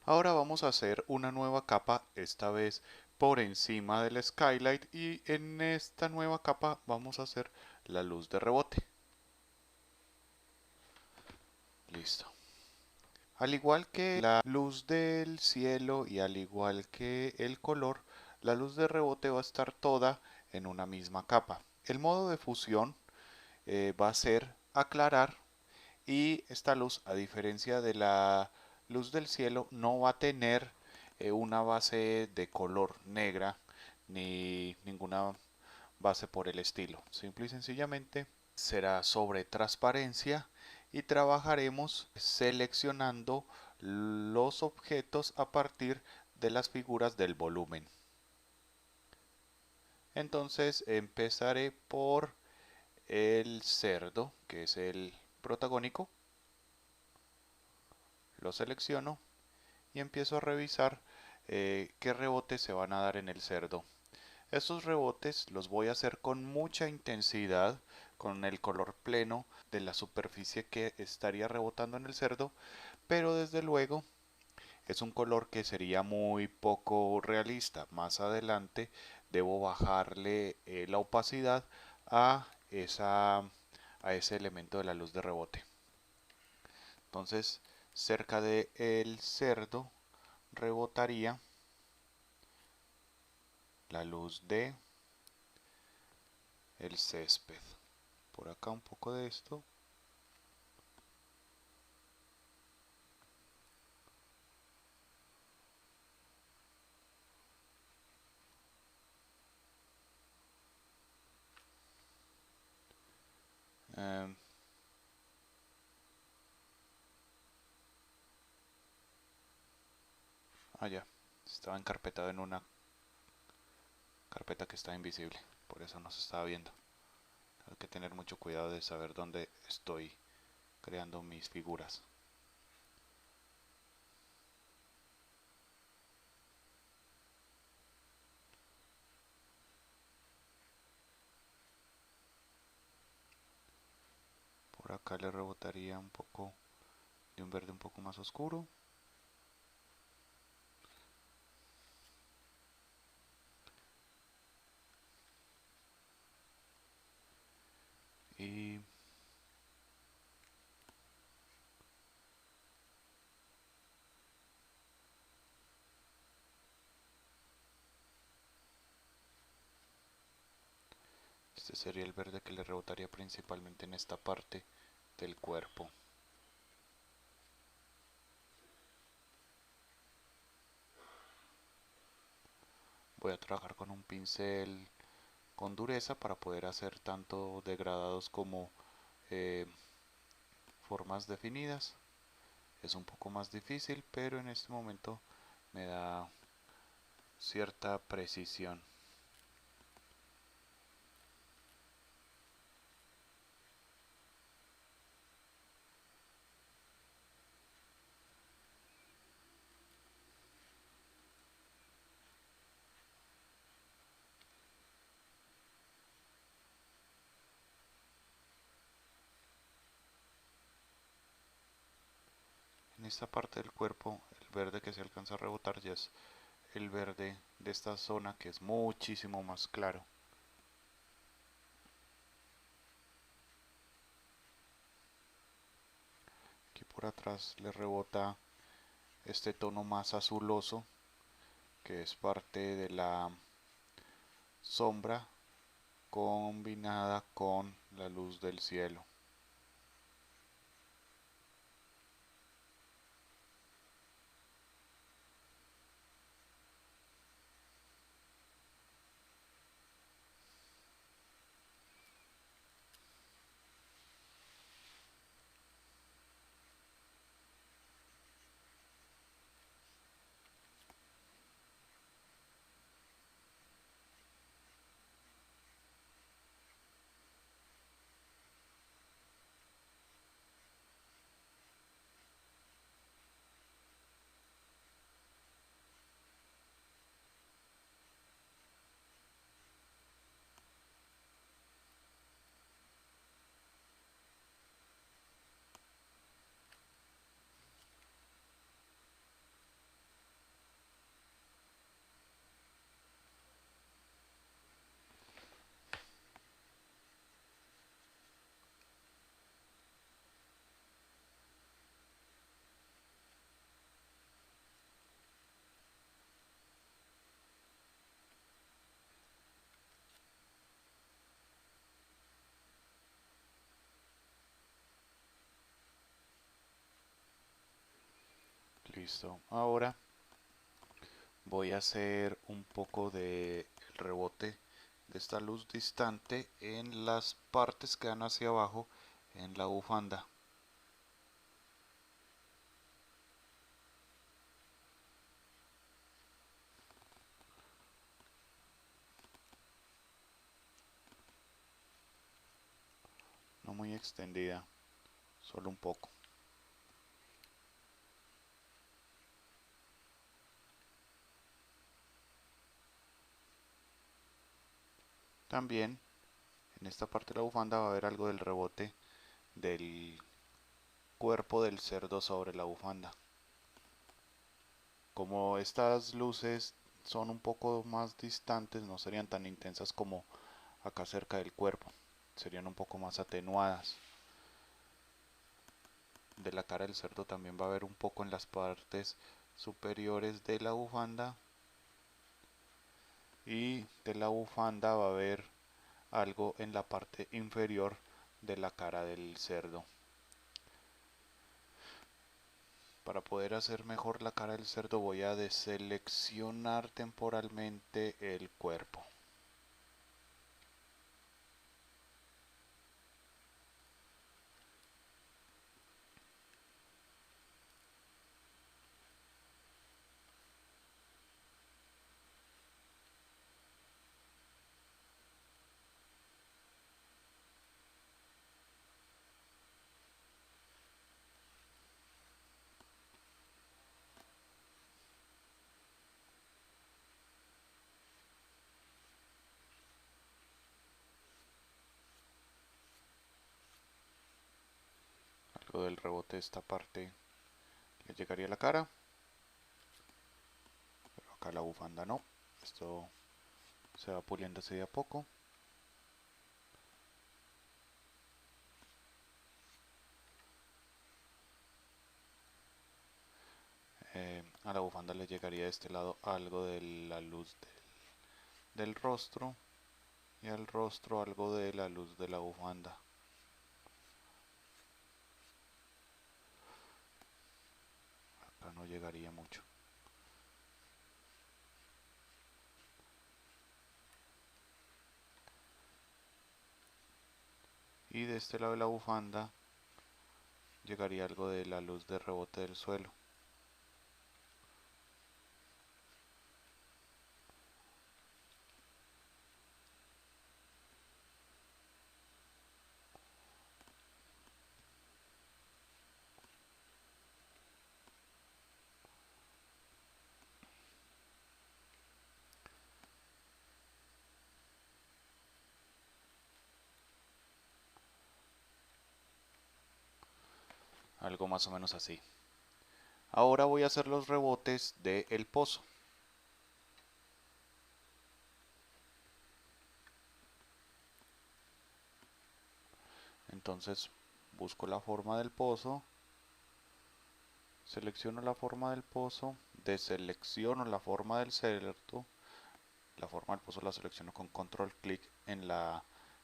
Ahora vamos a hacer una nueva capa, esta vez por encima del skylight, y en esta nueva capa vamos a hacer la luz de rebote. Listo. Al igual que la luz del cielo y al igual que el color, la luz de rebote va a estar toda en una misma capa. El modo de fusión va a ser aclarar, y esta luz, a diferencia de la luz del cielo, no va a tener una base de color negra ni ninguna base por el estilo. Simple y sencillamente será sobre transparencia, y trabajaremos seleccionando los objetos a partir de las figuras del volumen. Entonces empezaré por el cerdo, que es el protagónico. Lo selecciono y empiezo a revisar qué rebotes se van a dar en el cerdo. Estos rebotes los voy a hacer con mucha intensidad, con el color pleno de la superficie que estaría rebotando en el cerdo, pero desde luego es un color que sería muy poco realista. Más adelante debo bajarle la opacidad a, a ese elemento de la luz de rebote. Entonces, cerca de el cerdo rebotaría la luz de el césped. Por acá un poco de esto. Eh, ya. Estaba encarpetado en una carpeta que está invisible. Por eso no se estaba viendo. Hay que tener mucho cuidado de saber dónde estoy creando mis figuras. Por acá le rebotaría un poco de un verde un poco más oscuro. Y este sería el verde que le rebotaría principalmente en esta parte del cuerpo. Voy a trabajar con un pincel con dureza para poder hacer tanto degradados como eh, formas definidas. Es un poco más difícil, pero en este momento me da cierta precisión. En esta parte del cuerpo, el verde que se alcanza a rebotar ya es el verde de esta zona, que es muchísimo más claro. Aquí por atrás le rebota este tono más azuloso, que es parte de la sombra combinada con la luz del cielo. Listo. Ahora voy a hacer un poco de rebote de esta luz distante en las partes que dan hacia abajo en la bufanda. No muy extendida, solo un poco. También en esta parte de la bufanda va a haber algo del rebote del cuerpo del cerdo sobre la bufanda. Como estas luces son un poco más distantes, no serían tan intensas como acá cerca del cuerpo, serían un poco más atenuadas. De la cara del cerdo también va a haber un poco en las partes superiores de la bufanda, y de la bufanda va a haber algo en la parte inferior de la cara del cerdo. Para poder hacer mejor la cara del cerdo voy a deseleccionar temporalmente el cuerpo. Algo del rebote de esta parte le llegaría a la cara, pero acá la bufanda no. Esto se va puliendo así de a poco. A la bufanda le llegaría de este lado algo de la luz del rostro, y al rostro algo de la luz de la bufanda. Acá no llegaría mucho. Y de este lado de la bufanda llegaría algo de la luz de rebote del suelo. Algo más o menos así. Ahora voy a hacer los rebotes del pozo. Entonces busco la forma del pozo, selecciono la forma del pozo, deselecciono la forma del cerdo. La forma del pozo la selecciono con control clic en la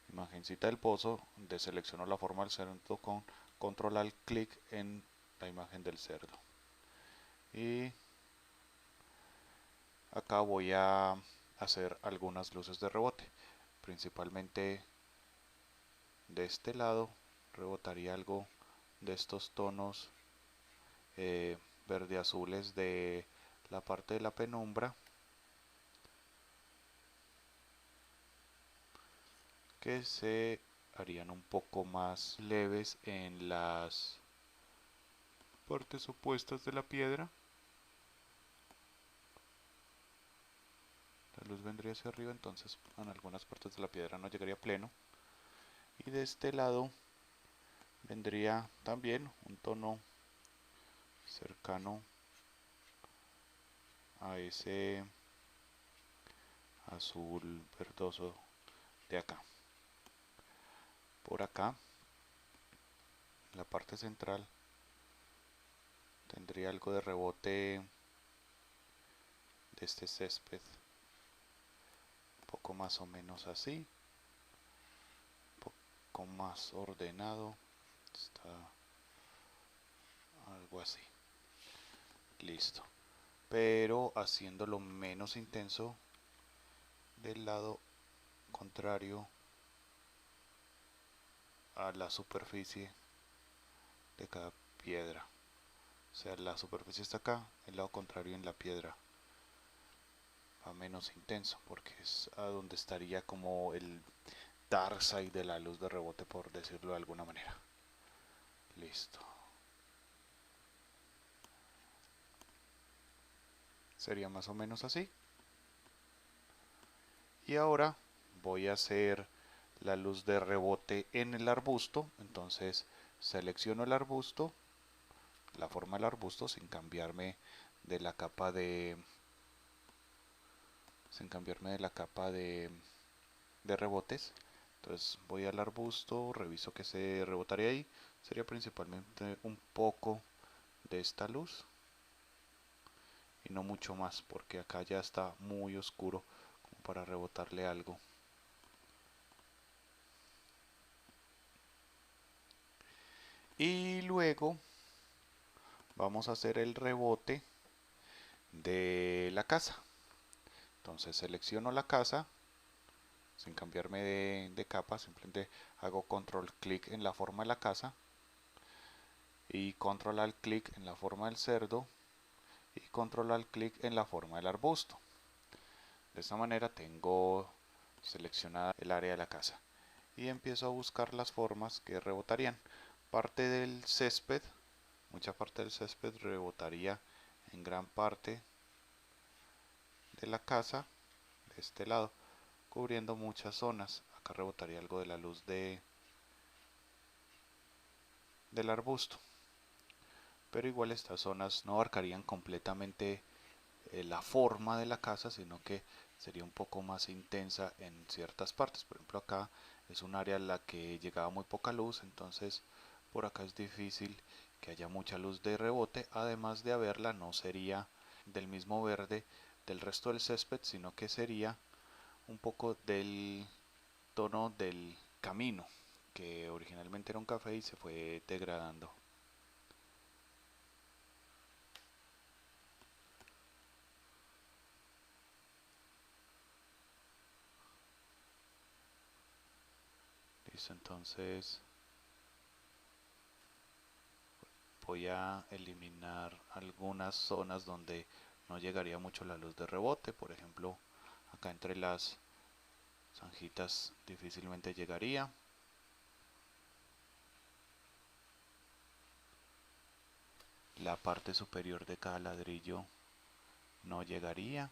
imagencita del pozo, deselecciono la forma del cerdo con control alt clic en la imagen del cerdo. Y acá voy a hacer algunas luces de rebote, principalmente de este lado rebotaría algo de estos tonos verde azules de la parte de la penumbra, que se harían un poco más leves en las partes opuestas de la piedra. La luz vendría hacia arriba, entonces en algunas partes de la piedra no llegaría a pleno. Y de este lado vendría también un tono cercano a ese azul verdoso de acá. Por acá, en la parte central, tendría algo de rebote de este césped, un poco más o menos así, un poco más ordenado, está algo así. Listo. Pero haciéndolo menos intenso del lado contrario a la superficie de cada piedra. O sea, la superficie está acá, el lado contrario en la piedra va menos intenso porque es a donde estaría como el dark side de la luz de rebote, por decirlo de alguna manera. Listo. Sería más o menos así. Y ahora voy a hacer la luz de rebote en el arbusto. Entonces selecciono el arbusto, la forma del arbusto sin cambiarme de la capa de de rebotes. Entonces voy al arbusto, reviso que se rebotaría ahí. Sería principalmente un poco de esta luz y no mucho más, porque acá ya está muy oscuro como para rebotarle algo. Y luego vamos a hacer el rebote de la casa. Entonces selecciono la casa sin cambiarme de capa, simplemente hago control clic en la forma de la casa y control al clic en la forma del cerdo y control al clic en la forma del arbusto. De esta manera tengo seleccionada el área de la casa y empiezo a buscar las formas que rebotarían. Parte del césped, mucha parte del césped rebotaría en gran parte de la casa de este lado, cubriendo muchas zonas. Acá rebotaría algo de la luz del arbusto, pero igual estas zonas no abarcarían completamente la forma de la casa, sino que sería un poco más intensa en ciertas partes. Por ejemplo, acá es un área en la que llegaba muy poca luz, entonces por acá es difícil que haya mucha luz de rebote. Además de haberla, no sería del mismo verde del resto del césped, sino que sería un poco del tono del camino, que originalmente era un café y se fue degradando. Listo, entonces voy a eliminar algunas zonas donde no llegaría mucho la luz de rebote. Por ejemplo, acá entre las zanjitas difícilmente llegaría. La parte superior de cada ladrillo no llegaría.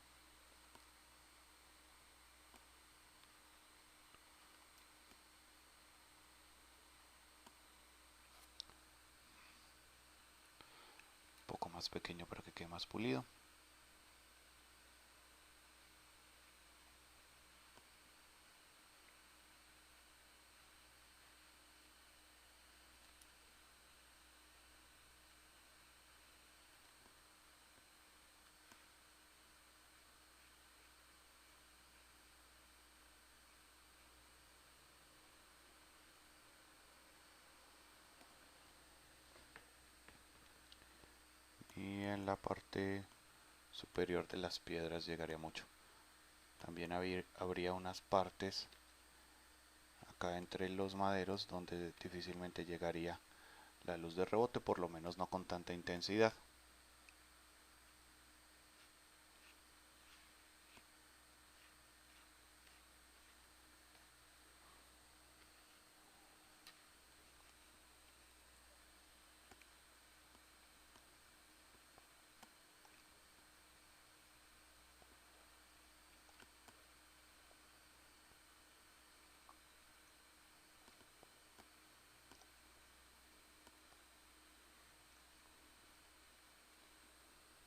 Un poco más pequeño para que quede más pulido. Y en la parte superior de las piedras llegaría mucho. También habría unas partes acá entre los maderos donde difícilmente llegaría la luz de rebote, por lo menos no con tanta intensidad.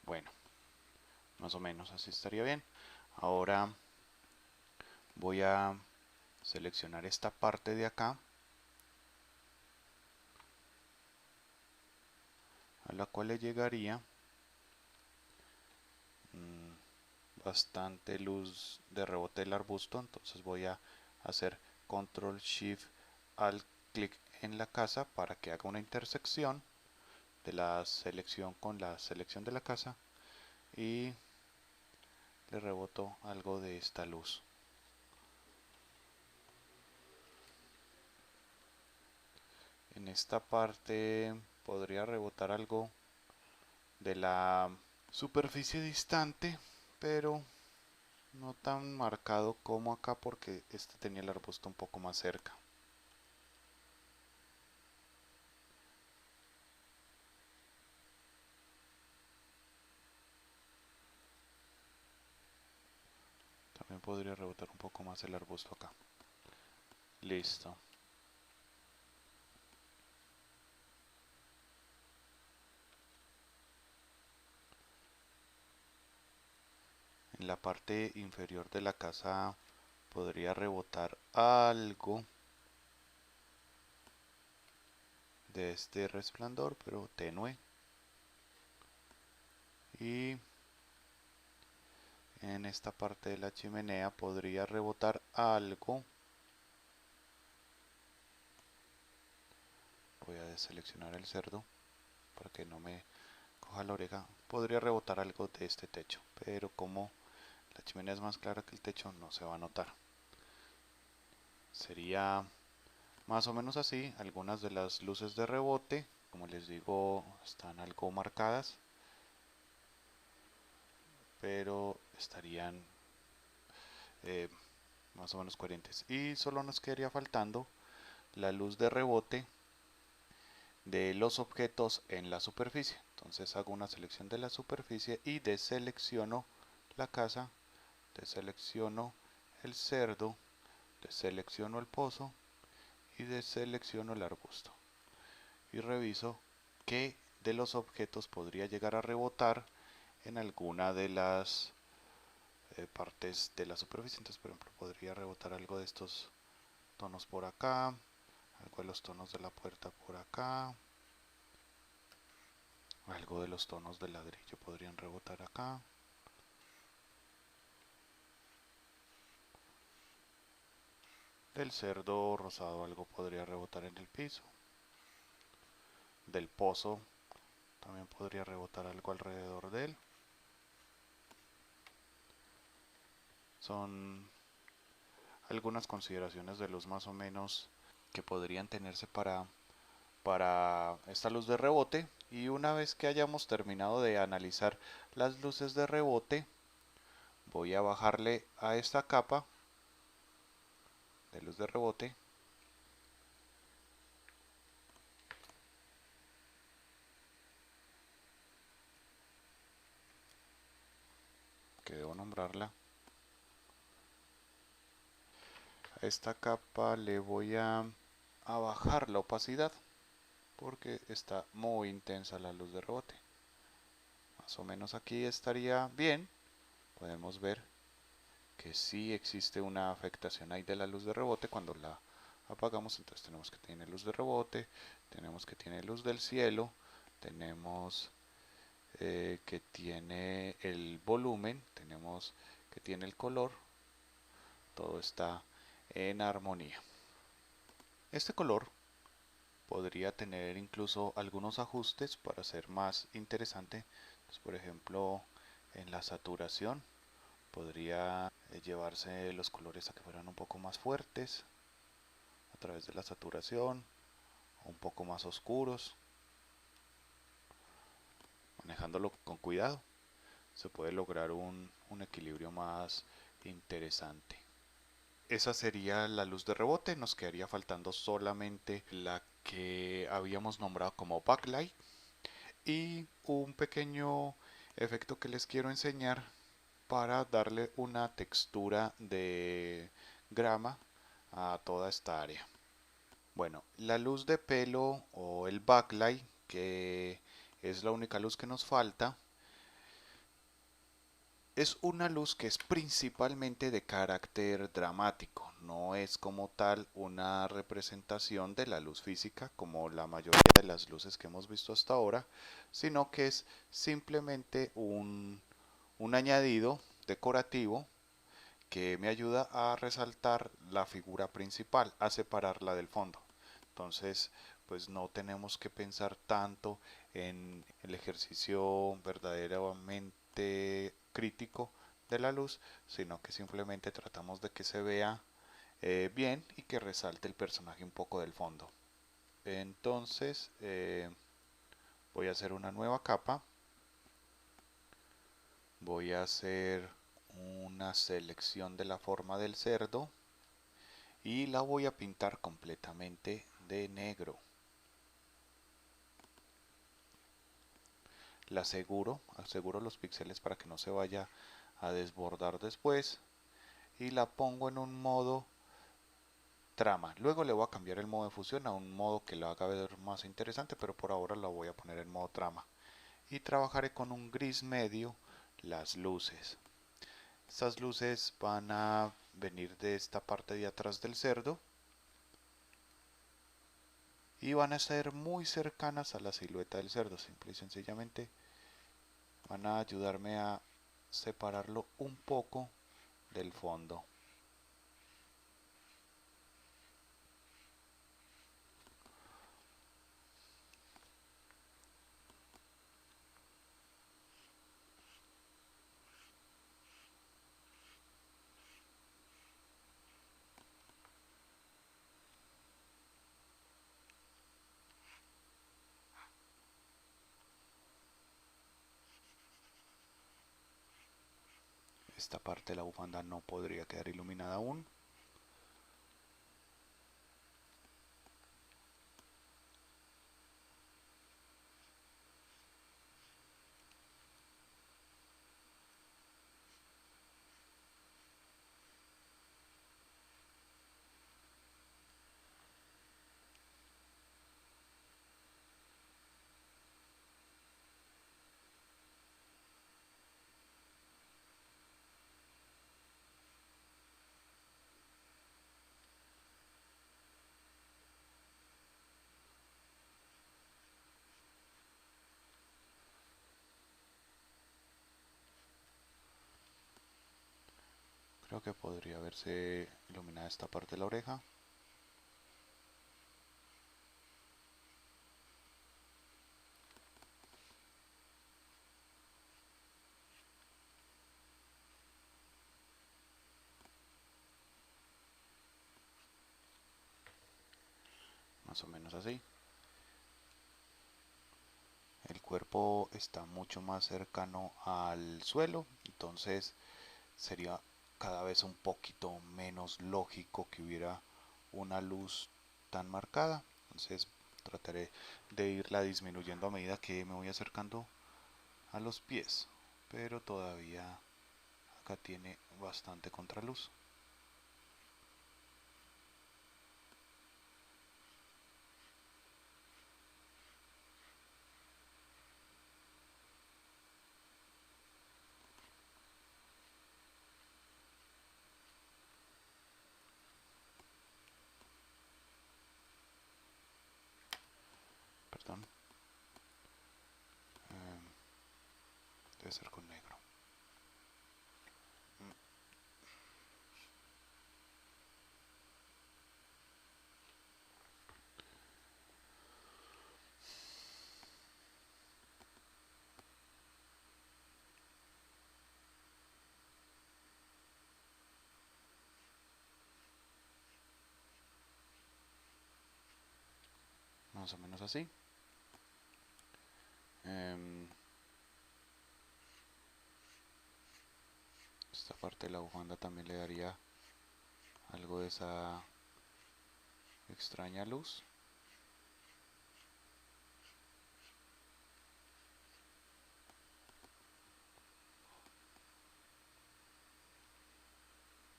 Bueno, más o menos así estaría bien. Ahora voy a seleccionar esta parte de acá, a la cual le llegaría bastante luz de rebote del arbusto. Entonces voy a hacer control shift al clic en la casa para que haga una intersección. de la selección con la selección de la casa y le reboto algo de esta luz. En esta parte podría rebotar algo de la superficie distante, pero no tan marcado como acá porque este tenía el arbusto un poco más cerca. También podría rebotar un poco más el arbusto acá. Listo. En la parte inferior de la casa podría rebotar algo de este resplandor, pero tenue. Y en esta parte de la chimenea podría rebotar algo. Voy a deseleccionar el cerdo para que no me coja la oreja. Podría rebotar algo de este techo, pero como la chimenea es más clara que el techo, no se va a notar. Sería más o menos así. Algunas de las luces de rebote, como les digo, están algo marcadas, pero estarían más o menos coherentes. Y solo nos quedaría faltando la luz de rebote de los objetos en la superficie. Entonces hago una selección de la superficie y deselecciono la casa, deselecciono el cerdo, deselecciono el pozo y deselecciono el arbusto. Y reviso qué de los objetos podría llegar a rebotar en alguna de las partes de la superficie. Entonces, por ejemplo, podría rebotar algo de estos tonos por acá, algo de los tonos de la puerta por acá, algo de los tonos del ladrillo podrían rebotar acá. Del cerdo rosado algo podría rebotar en el piso. Del pozo también podría rebotar algo alrededor de él. Son algunas consideraciones de luz más o menos que podrían tenerse para esta luz de rebote. Y una vez que hayamos terminado de analizar las luces de rebote, voy a bajarle a esta capa de luz de rebote que debo nombrarla. A esta capa le voy a bajar la opacidad porque está muy intensa la luz de rebote. Más o menos aquí estaría bien. Podemos ver que sí existe una afectación ahí de la luz de rebote cuando la apagamos. Entonces tenemos que tiene luz de rebote, tenemos que tiene luz del cielo, tenemos que tiene el volumen, tenemos que tiene el color. Todo está en armonía. Este color podría tener incluso algunos ajustes para ser más interesante. Entonces, por ejemplo, en la saturación podría llevarse los colores a que fueran un poco más fuertes a través de la saturación, o un poco más oscuros. Manejándolo con cuidado se puede lograr un equilibrio más interesante. Esa sería la luz de rebote. Nos quedaría faltando solamente la que habíamos nombrado como backlight y un pequeño efecto que les quiero enseñar para darle una textura de grama a toda esta área. Bueno, la luz de pelo o el backlight, que es la única luz que nos falta, es una luz que es principalmente de carácter dramático, no es como tal una representación de la luz física como la mayoría de las luces que hemos visto hasta ahora, sino que es simplemente un añadido decorativo que me ayuda a resaltar la figura principal, a separarla del fondo. Entonces pues no tenemos que pensar tanto en el ejercicio verdaderamente crítico de la luz, sino que simplemente tratamos de que se vea bien y que resalte el personaje un poco del fondo. Entonces voy a hacer una nueva capa, voy a hacer una selección de la forma del cerdo y la voy a pintar completamente de negro. La aseguro los píxeles para que no se vaya a desbordar después y la pongo en un modo trama. Luego le voy a cambiar el modo de fusión a un modo que lo haga ver más interesante, pero por ahora lo voy a poner en modo trama. Y trabajaré con un gris medio las luces. Estas luces van a venir de esta parte de atrás del cerdo y van a ser muy cercanas a la silueta del cerdo. Simple y sencillamente van a ayudarme a separarlo un poco del fondo. Esta parte de la bufanda no podría quedar iluminada aún. Creo que podría verse iluminada esta parte de la oreja. Más o menos así. El cuerpo está mucho más cercano al suelo, entonces sería cada vez un poquito menos lógico que hubiera una luz tan marcada. Entonces trataré de irla disminuyendo a medida que me voy acercando a los pies, pero todavía acá tiene bastante contraluz. Perdón, debe ser con negro. Más o menos así. Esta parte de la bufanda también le daría algo de esa extraña luz.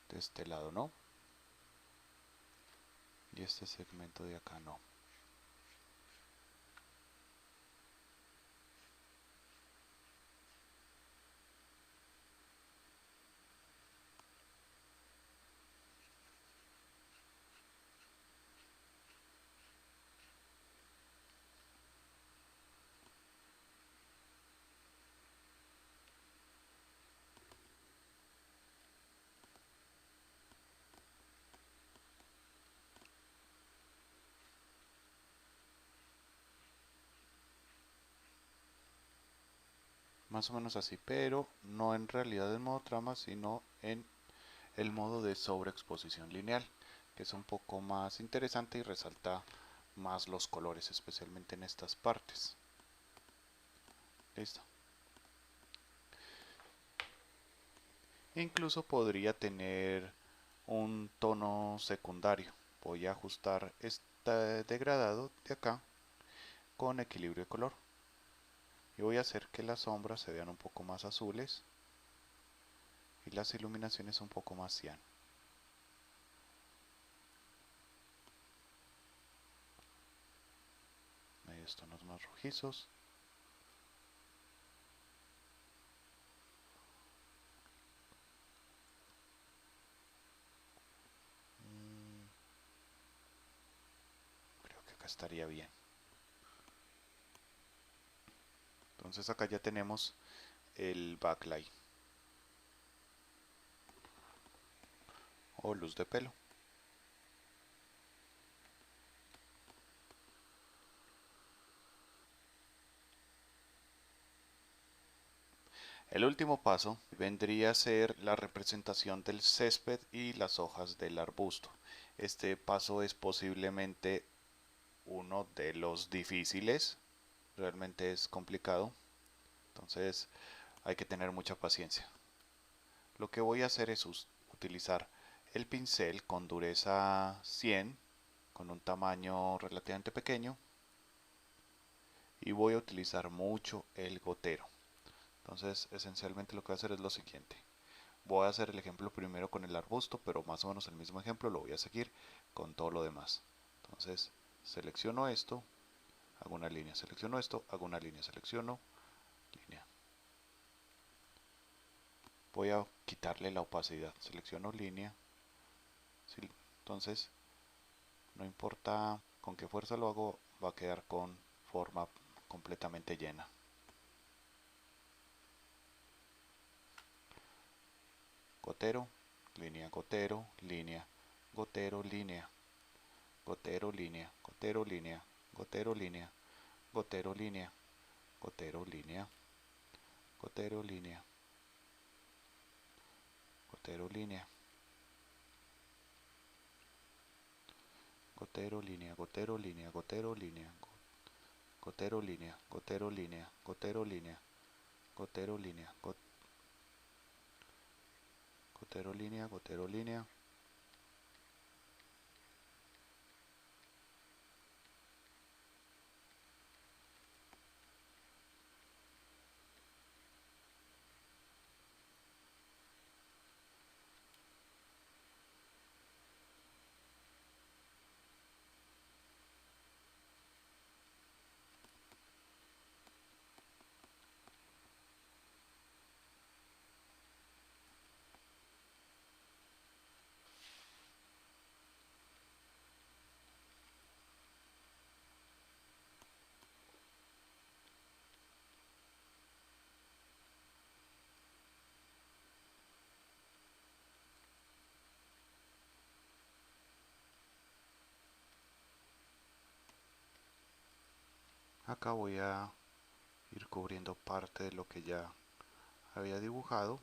De este lado no. Y este segmento de acá no. más o menos así, pero no en realidad en modo trama, sino en el modo de sobreexposición lineal, que es un poco más interesante y resalta más los colores, especialmente en estas partes. Listo. Incluso podría tener un tono secundario. Voy a ajustar este degradado de acá con equilibrio de color. Y voy a hacer que las sombras se vean un poco más azules y las iluminaciones un poco más cian. Medios tonos más rojizos. Creo que acá estaría bien. Entonces acá ya tenemos el backlight o luz de pelo. El último paso vendría a ser la representación del césped y las hojas del arbusto. Este paso es posiblemente uno de los difíciles, realmente es complicado, entonces hay que tener mucha paciencia. Lo que voy a hacer es utilizar el pincel con dureza 100, con un tamaño relativamente pequeño, y voy a utilizar mucho el gotero. Entonces esencialmente lo que voy a hacer es lo siguiente. Voy a hacer el ejemplo primero con el arbusto, pero más o menos el mismo ejemplo lo voy a seguir con todo lo demás. Entonces selecciono esto, hago una línea, selecciono esto, hago una línea, selecciono, línea. Voy a quitarle la opacidad, selecciono línea. Sí, entonces no importa con qué fuerza lo hago, va a quedar con forma completamente llena. Gotero, línea, gotero, línea, gotero, línea, gotero, línea, gotero, línea, gotero, línea, gotero, línea, gotero, línea, gotero, línea, gotero, línea, gotero, línea, gotero, línea, gotero, línea, gotero, línea, gotero, línea, gotero, línea, gotero, línea, gotero, línea, gotero, línea. Acá voy a ir cubriendo parte de lo que ya había dibujado.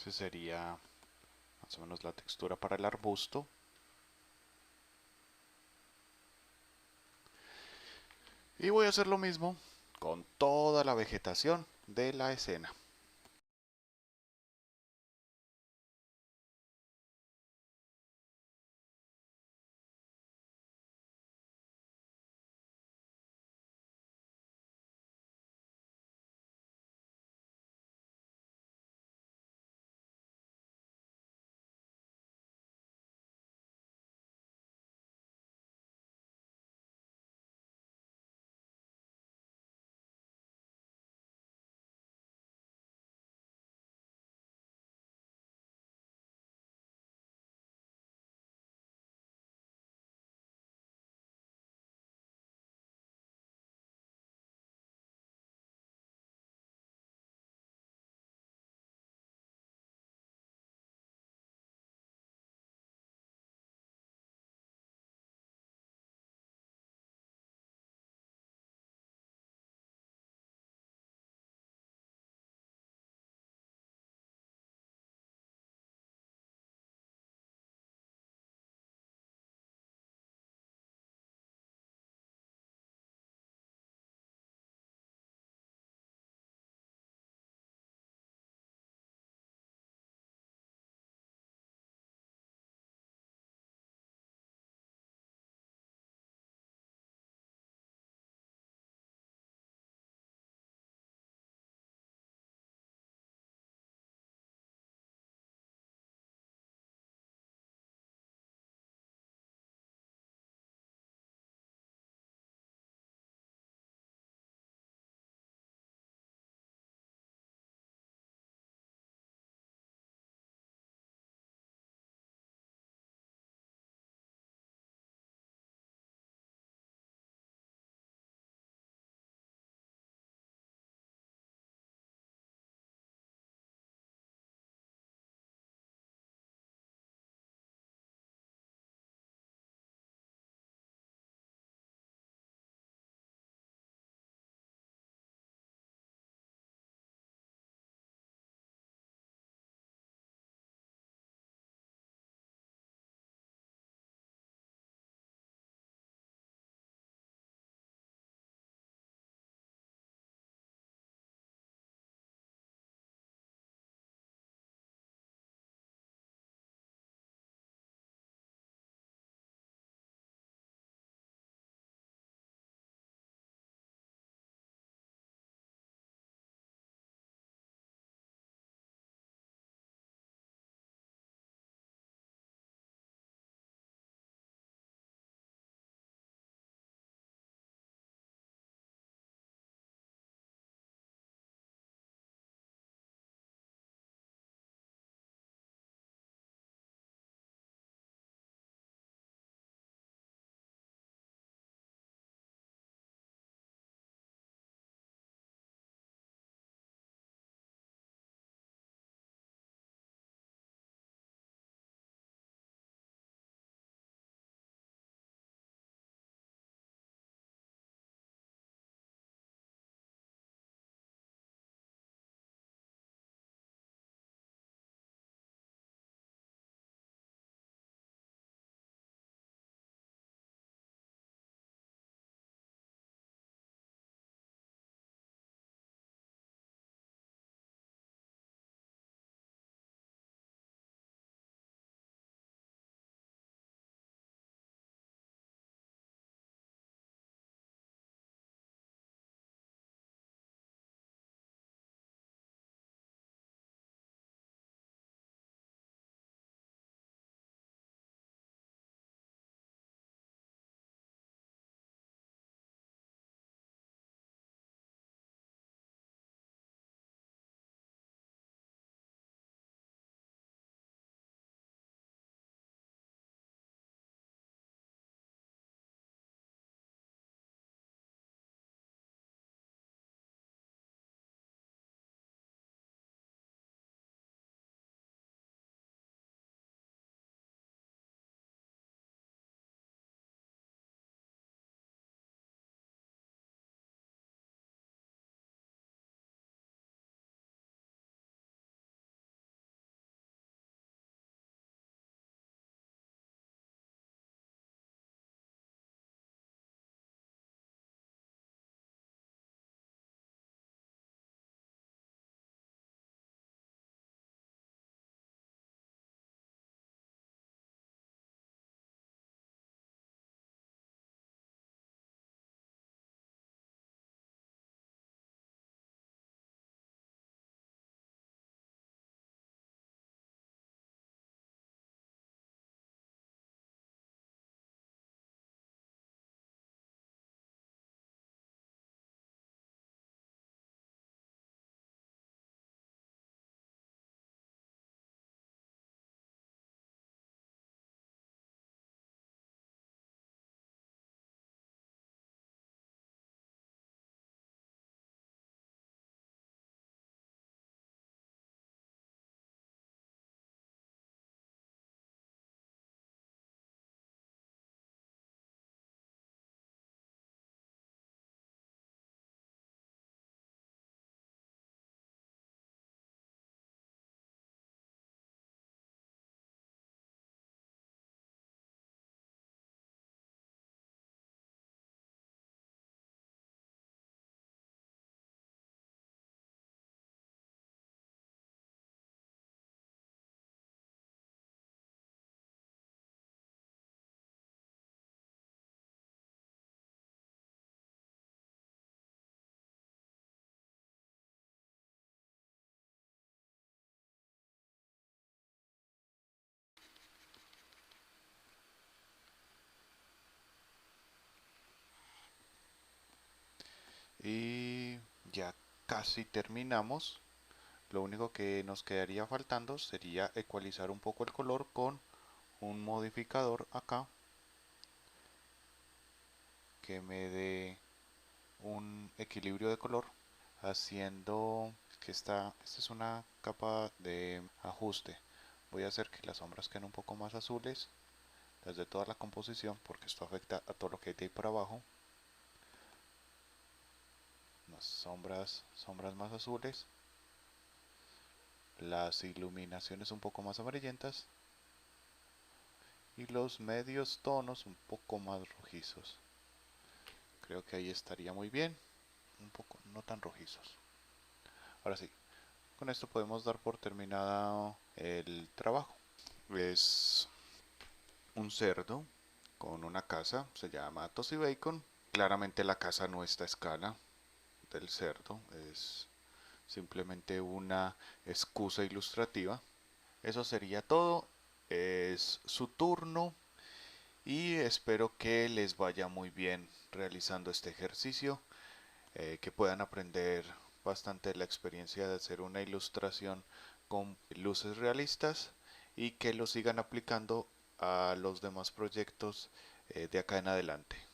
Esa sería más o menos la textura para el arbusto. Y voy a hacer lo mismo con toda la vegetación de la escena. Y ya casi terminamos. Lo único que nos quedaría faltando sería ecualizar un poco el color con un modificador acá que me dé un equilibrio de color, haciendo que esta es una capa de ajuste. Voy a hacer que las sombras queden un poco más azules desde toda la composición, porque esto afecta a todo lo que hay de ahí para abajo. Las sombras más azules, las iluminaciones un poco más amarillentas y los medios tonos un poco más rojizos. Creo que ahí estaría muy bien, un poco no tan rojizos. Ahora sí, con esto podemos dar por terminado el trabajo. Es un cerdo con una casa, se llama Tosi Bacon. Claramente la casa no está a escala del cerdo, es simplemente una excusa ilustrativa. Eso sería todo, es su turno y espero que les vaya muy bien realizando este ejercicio, que puedan aprender bastante de la experiencia de hacer una ilustración con luces realistas y que lo sigan aplicando a los demás proyectos de acá en adelante.